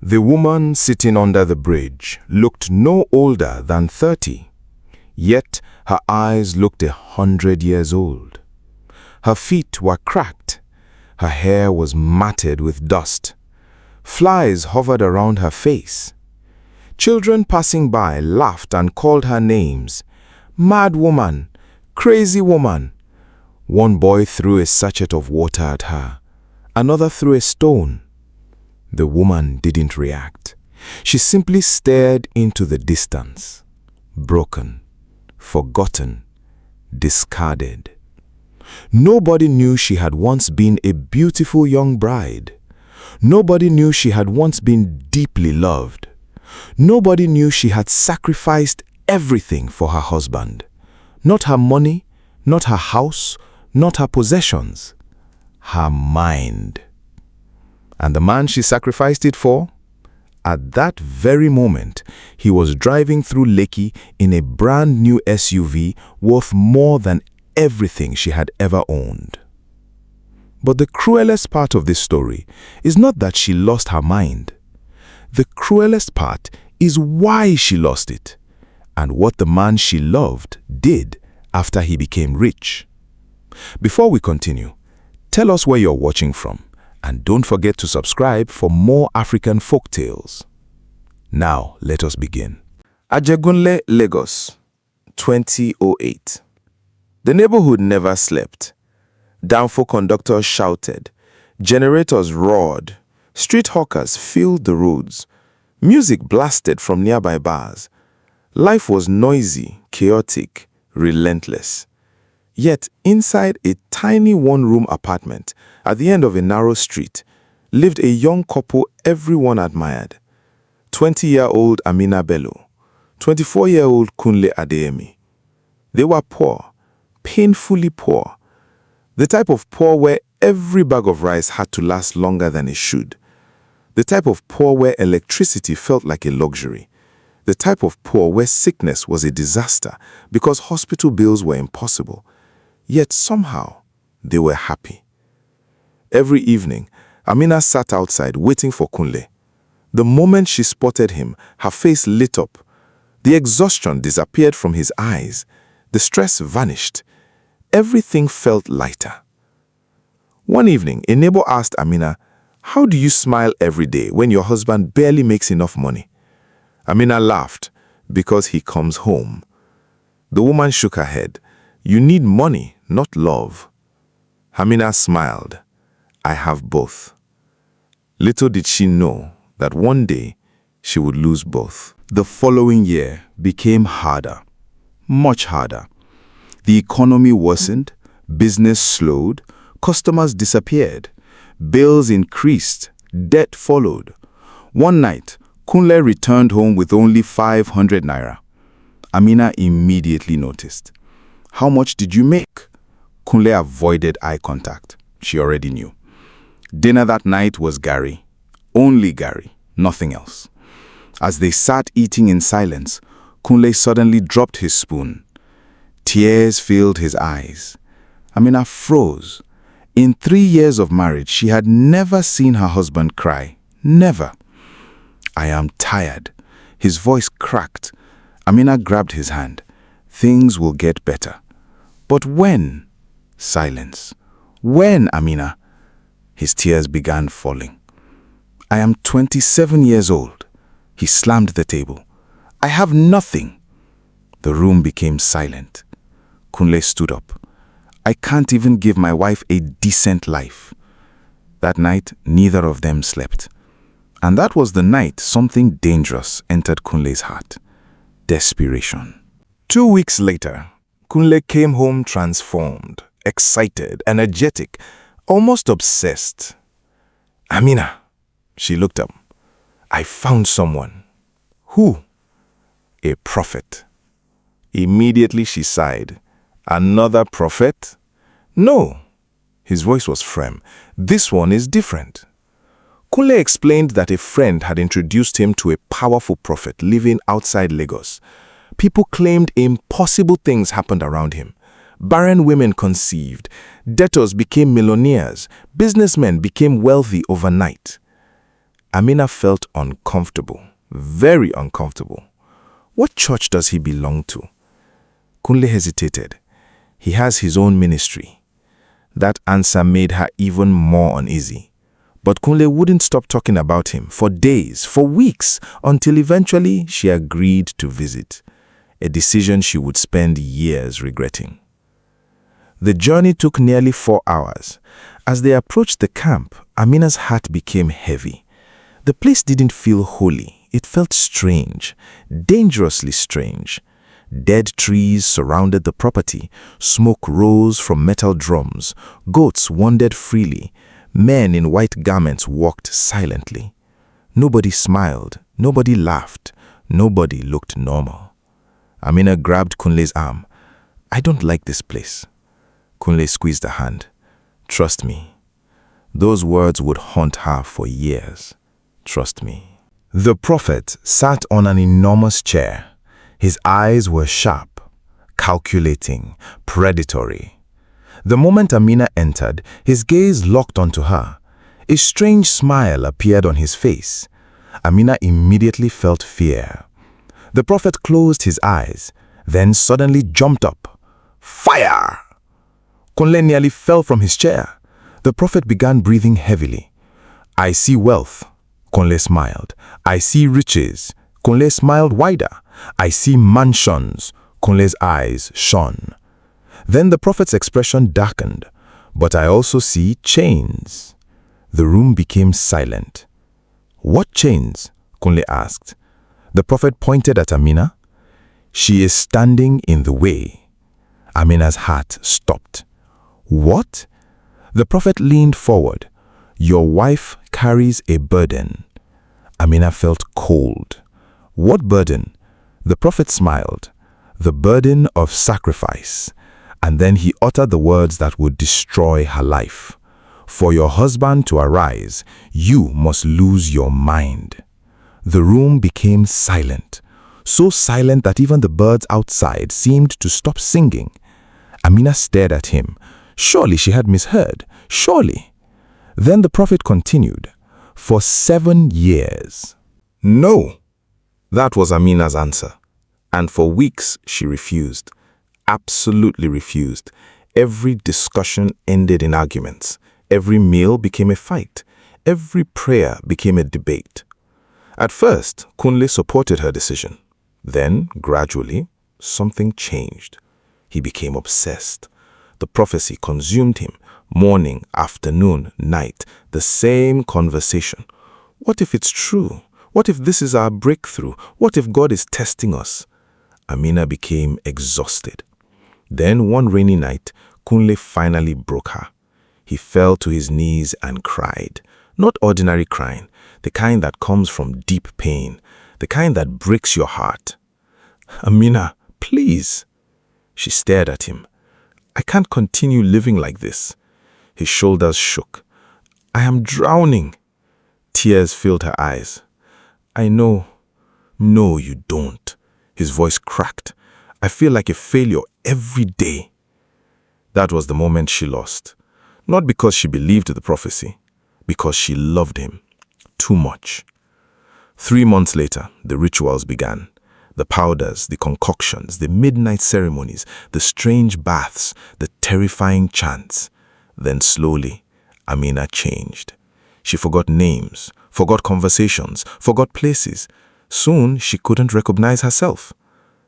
The woman sitting under the bridge looked no older than 30, yet her eyes looked 100 years old. Her feet were cracked. Her hair was matted with dust. Flies hovered around her face. Children passing by laughed and called her names. Mad woman, crazy woman. One boy threw a sachet of water at her. Another threw a stone. The woman didn't react. She simply stared into the distance. Broken, forgotten, discarded. Nobody knew she had once been a beautiful young bride. Nobody knew she had once been deeply loved. Nobody knew she had sacrificed everything for her husband. Not her money, not her house, not her possessions. Her mind. And the man she sacrificed it for? At that very moment, he was driving through Lekki in a brand new SUV worth more than everything she had ever owned. But the cruelest part of this story is not that she lost her mind. The cruelest part is why she lost it, and what the man she loved did after he became rich. Before we continue, tell us where you're watching from, and don't forget to subscribe for more African folk tales. Now, let us begin. Ajegunle, Lagos, 2008. The neighborhood never slept. Downfall conductors shouted. Generators roared. Street hawkers filled the roads. Music blasted from nearby bars. Life was noisy, chaotic, relentless. Yet, inside a tiny one-room apartment at the end of a narrow street, lived a young couple everyone admired. 20-year-old Amina Bello, 24-year-old Kunle Adeyemi. They were poor, painfully poor. The type of poor where every bag of rice had to last longer than it should. The type of poor where electricity felt like a luxury. The type of poor where sickness was a disaster because hospital bills were impossible. Yet somehow, they were happy. Every evening, Amina sat outside waiting for Kunle. The moment she spotted him, her face lit up. The exhaustion disappeared from his eyes. The stress vanished. Everything felt lighter. One evening, a neighbor asked Amina, "How do you smile every day when your husband barely makes enough money?" Amina laughed, "Because he comes home." The woman shook her head. "You need money, not love." Amina smiled. "I have both." Little did she know that one day she would lose both. The following year became harder, much harder. The economy worsened, business slowed, customers disappeared, bills increased, debt followed. One night, Kunle returned home with only 500 naira. Amina immediately noticed. "How much did you make?" Kunle avoided eye contact. She already knew. Dinner that night was Gary. Only Gary, nothing else. As they sat eating in silence, Kunle suddenly dropped his spoon. Tears filled his eyes. Amina froze. In 3 years of marriage, she had never seen her husband cry. Never. "I am tired." His voice cracked. Amina grabbed his hand. "Things will get better." "But when?" Silence. "When, Amina?" His tears began falling. "I am 27 years old." He slammed the table. "I have nothing." The room became silent. Kunle stood up. "I can't even give my wife a decent life." That night, neither of them slept. And that was the night something dangerous entered Kunle's heart. Desperation. 2 weeks later, Kunle came home transformed, excited, energetic, almost obsessed. "Amina," she looked up. "I found someone." "Who?" "A prophet." Immediately she sighed. "Another prophet?" "No." His voice was firm. "This one is different." Kunle explained that a friend had introduced him to a powerful prophet living outside Lagos. People claimed impossible things happened around him. Barren women conceived, debtors became millionaires, businessmen became wealthy overnight. Amina felt uncomfortable, very uncomfortable. What church does he belong to? Kunle hesitated. He has his own ministry. That answer made her even more uneasy. But Kunle wouldn't stop talking about him for days, for weeks, until eventually she agreed to visit, a decision she would spend years regretting. The journey took nearly 4 hours. As they approached the camp, Amina's heart became heavy. The place didn't feel holy. It felt strange, dangerously strange. Dead trees surrounded the property. Smoke rose from metal drums. Goats wandered freely. Men in white garments walked silently. Nobody smiled. Nobody laughed. Nobody looked normal. Amina grabbed Kunle's arm. "I don't like this place." Kunle squeezed her hand. "Trust me." Those words would haunt her for years. "Trust me." The prophet sat on an enormous chair. His eyes were sharp, calculating, predatory. The moment Amina entered, his gaze locked onto her. A strange smile appeared on his face. Amina immediately felt fear. The prophet closed his eyes, then suddenly jumped up. "Fire!" Kunle nearly fell from his chair. The prophet began breathing heavily. "I see wealth." Kunle smiled. "I see riches." Kunle smiled wider. "I see mansions." Kunle's eyes shone. Then the prophet's expression darkened. "But I also see chains." The room became silent. "What chains?" Kunle asked. The prophet pointed at Amina. "She is standing in the way." Amina's heart stopped. "What?" The prophet leaned forward. "Your wife carries a burden." Amina felt cold. "What burden?" The prophet smiled. "The burden of sacrifice." And then he uttered the words that would destroy her life. "For your husband to arise, you must lose your mind." The room became silent, so silent that even the birds outside seemed to stop singing. Amina stared at him. Surely she had misheard. Surely. Then the prophet continued, "For 7 years." "No." That was Amina's answer. And for weeks she refused. Absolutely refused. Every discussion ended in arguments. Every meal became a fight. Every prayer became a debate. At first, Kunle supported her decision. Then, gradually, something changed. He became obsessed. The prophecy consumed him. Morning, afternoon, night, the same conversation. What if it's true? What if this is our breakthrough? What if God is testing us? Amina became exhausted. Then one rainy night, Kunle finally broke her. He fell to his knees and cried. Not ordinary crying, the kind that comes from deep pain, the kind that breaks your heart. "Amina, please." She stared at him. "I can't continue living like this." His shoulders shook. "I am drowning." Tears filled her eyes. "I know." "No, you don't." His voice cracked. "I feel like a failure every day." That was the moment she lost. Not because she believed the prophecy, because she loved him too much. 3 months later, the rituals began. The powders, the concoctions, the midnight ceremonies, the strange baths, the terrifying chants. Then slowly, Amina changed. She forgot names, forgot conversations, forgot places. Soon, she couldn't recognize herself.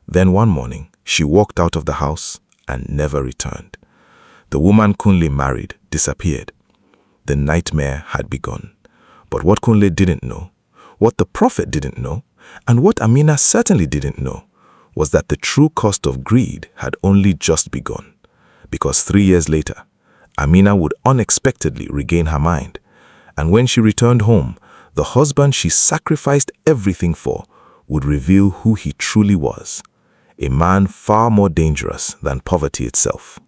Then one morning, she walked out of the house and never returned. The woman Kunle married disappeared. The nightmare had begun. But what Kunle didn't know, what the prophet didn't know, and what Amina certainly didn't know, was that the true cost of greed had only just begun. Because 3 years later, Amina would unexpectedly regain her mind. And when she returned home, the husband she sacrificed everything for would reveal who he truly was. A man far more dangerous than poverty itself.